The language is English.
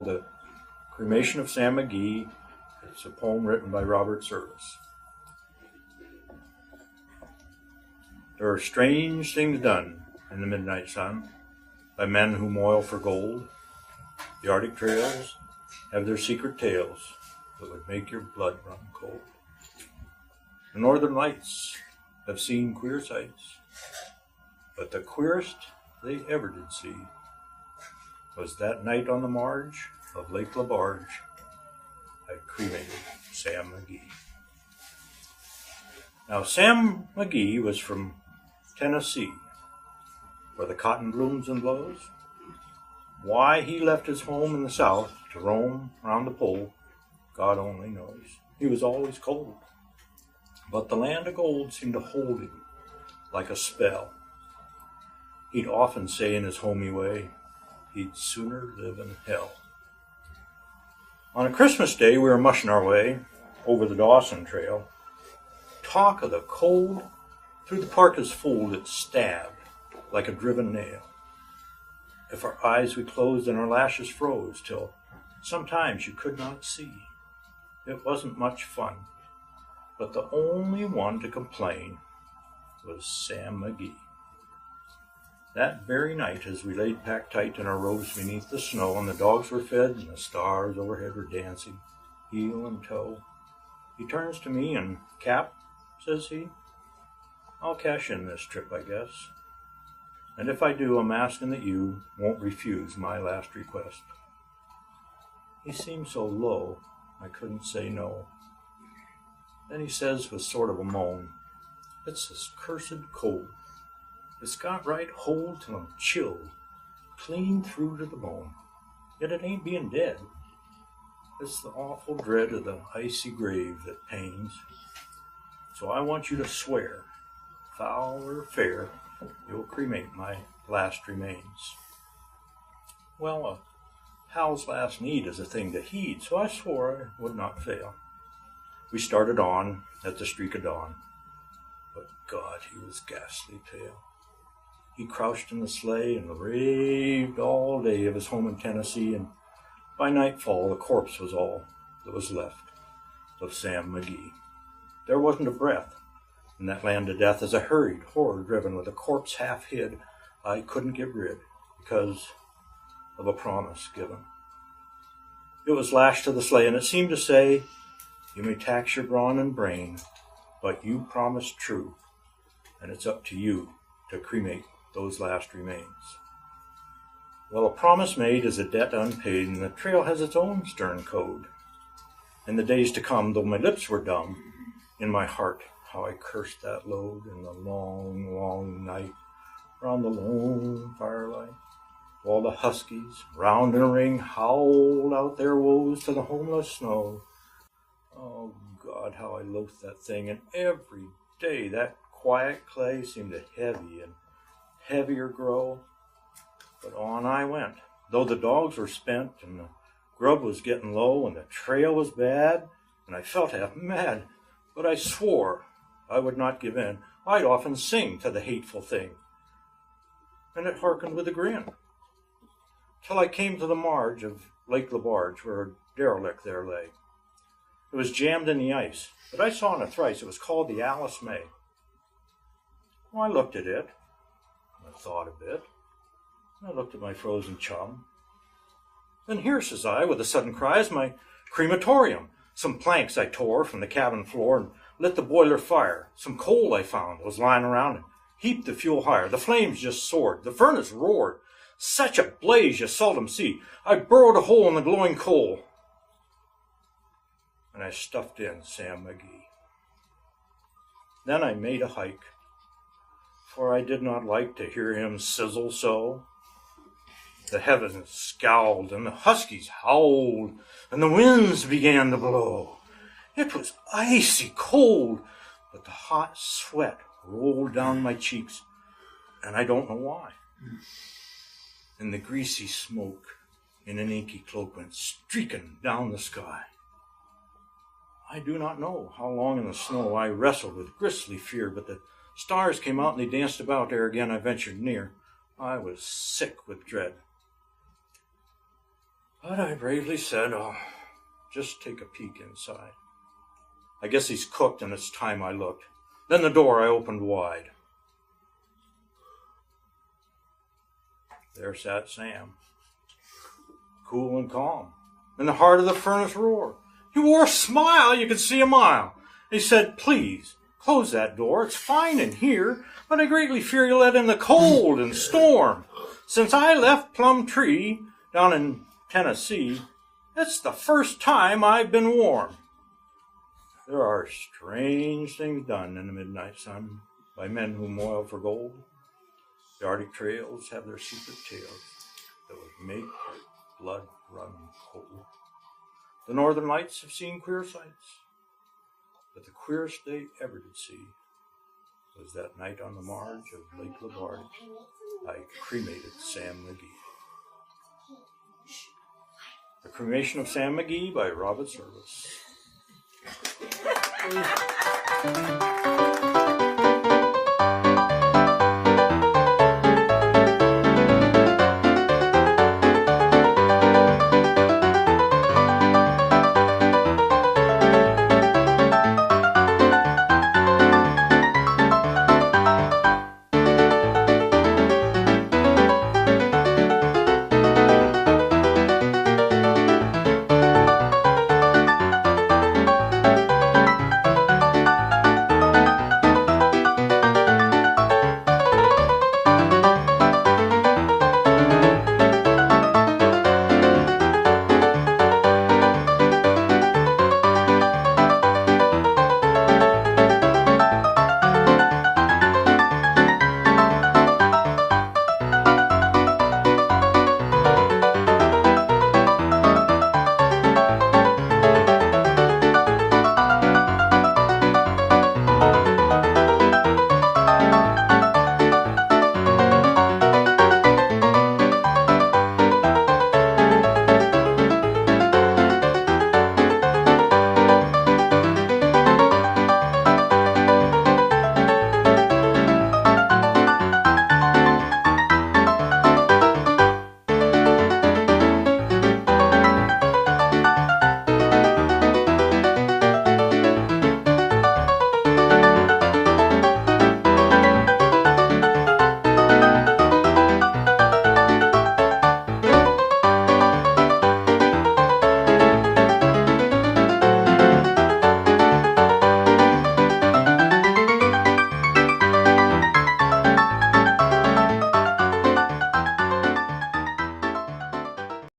The Cremation of Sam McGee. It's a poem written by Robert Service. There are strange things done in the midnight sun by men who moil for gold. The Arctic trails have their secret tales that would make your blood run cold. The Northern Lights have seen queer sights, but the queerest they ever did see was that night on the marge of Lake LaBarge. I cremated Sam McGee. Now, Sam McGee was from Tennessee, where the cotton blooms and blows. Why he left his home in the South to roam around the pole, God only knows. He was always cold, but the land of gold seemed to hold him like a spell. He'd often say in his homey way, he'd sooner live in hell. On a Christmas day, we were mushing our way over the Dawson Trail. Talk of the cold through the parka's fold, it stabbed like a driven nail. If our eyes we closed and our lashes froze till sometimes you could not see. It wasn't much fun, but the only one to complain was Sam McGee. That very night, as we laid packed tight in our robes beneath the snow, and the dogs were fed and the stars overhead were dancing, heel and toe, he turns to me and, "Cap," says he, "I'll cash in this trip, I guess. And if I do, I'm asking that you won't refuse my last request." He seemed so low, I couldn't say no. Then he says with sort of a moan, "It's this cursed cold. It's got right hold till I'm chilled, clean through to the bone. Yet it ain't being dead. It's the awful dread of the icy grave that pains. So I want you to swear, foul or fair, you'll cremate my last remains." Well, a pal's last need is a thing to heed, so I swore I would not fail. We started on at the streak of dawn, but God, he was ghastly pale. He crouched in the sleigh and raved all day of his home in Tennessee, and by nightfall the corpse was all that was left of Sam McGee. There wasn't a breath in that land of death as I hurried, horror-driven, with a corpse half hid I couldn't get rid because of a promise given. It was lashed to the sleigh, and it seemed to say, "You may tax your brawn and brain, but you promised true, and it's up to you to cremate those last remains." Well, a promise made is a debt unpaid, and the trail has its own stern code. In the days to come, though my lips were dumb, in my heart how I cursed that load in the long, long night round the lone firelight, while the huskies, round in a ring, howled out their woes to the homeless snow. Oh, God, how I loathed that thing, and every day that quiet clay seemed to heavy and heavier grow. But on I went, though the dogs were spent and the grub was getting low and the trail was bad, and I felt half mad. But I swore I would not give in. I'd often sing to the hateful thing, and it hearkened with a grin, till I came to the marge of Lake LaBarge, where a derelict there lay. It was jammed in the ice, but I saw in a thrice it was called the Alice May. Well, I looked at it, and I thought a bit, and I looked at my frozen chum. "Then here," says I, with a sudden cry, "is my crematorium. Some planks I tore from the cabin floor and lit the boiler fire. Some coal I found was lying around and heaped the fuel higher. The flames just soared. The furnace roared. Such a blaze you seldom see. I burrowed a hole in the glowing coal, and I stuffed in Sam McGee. Then I made a hike, for I did not like to hear him sizzle so. The heavens scowled, and the huskies howled, and the winds began to blow. It was icy cold, but the hot sweat rolled down my cheeks, and I don't know why. And the greasy smoke in an inky cloak went streaking down the sky. I do not know how long in the snow I wrestled with grisly fear, but the stars came out and they danced about ere again I ventured near. I was sick with dread. But I bravely said, "Oh, just take a peek inside. I guess he's cooked and it's time I looked." Then the door I opened wide. There sat Sam, cool and calm, in the heart of the furnace roar. He wore a smile you could see a mile. He said, "Please, close that door. It's fine in here, but I greatly fear you'll let in the cold and storm. Since I left Plum Tree down in Tennessee, it's the first time I've been warm." There are strange things done in the midnight sun by men who moil for gold. The Arctic trails have their secret tales that would make your blood run cold. The northern lights have seen queer sights, but the queerest they ever did see was that night on the marge of Lake Labard I cremated Sam McGee. The Cremation of Sam McGee by Robert Service.